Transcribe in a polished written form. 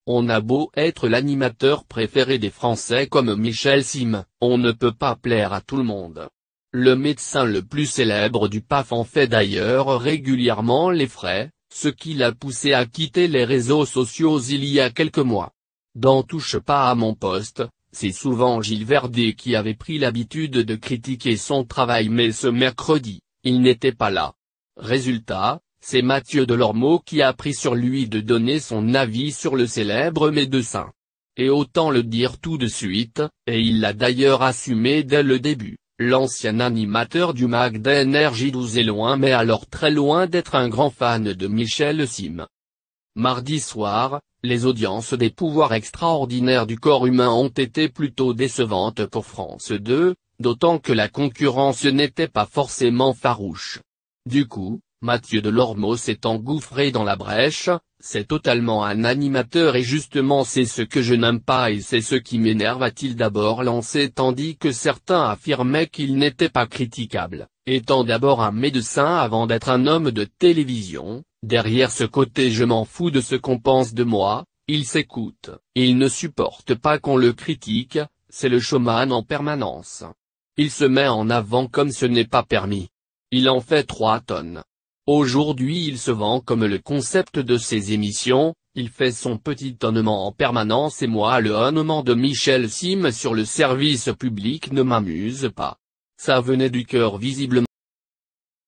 On a beau être l'animateur préféré des Français comme Michel Sim, on ne peut pas plaire à tout le monde. Le médecin le plus célèbre du PAF en fait d'ailleurs régulièrement les frais, ce qui l'a poussé à quitter les réseaux sociaux il y a quelques mois. Dans Touche pas à mon poste, c'est souvent Gilles Verdet qui avait pris l'habitude de critiquer son travail, mais ce mercredi, il n'était pas là. Résultat, c'est Mathieu Delormeau qui a pris sur lui de donner son avis sur le célèbre médecin. Et autant le dire tout de suite, et il l'a d'ailleurs assumé dès le début, l'ancien animateur du MAG d'Énergie 12 est loin, mais alors très loin d'être un grand fan de Michel Sim. Mardi soir, les audiences des pouvoirs extraordinaires du corps humain ont été plutôt décevantes pour France 2, d'autant que la concurrence n'était pas forcément farouche. Du coup, Mathieu Delormeau s'est engouffré dans la brèche. C'est totalement un animateur et justement c'est ce que je n'aime pas et c'est ce qui m'énerve, a-t-il d'abord lancé, tandis que certains affirmaient qu'il n'était pas critiquable, étant d'abord un médecin avant d'être un homme de télévision. Derrière ce côté je m'en fous de ce qu'on pense de moi, il s'écoute, il ne supporte pas qu'on le critique, c'est le showman en permanence. Il se met en avant comme ce n'est pas permis. Il en fait 3 tonnes. Aujourd'hui il se vend comme le concept de ses émissions, il fait son petit tonnement en permanence et moi le honnement de Michel Sim sur le service public ne m'amuse pas. Ça venait du cœur visiblement.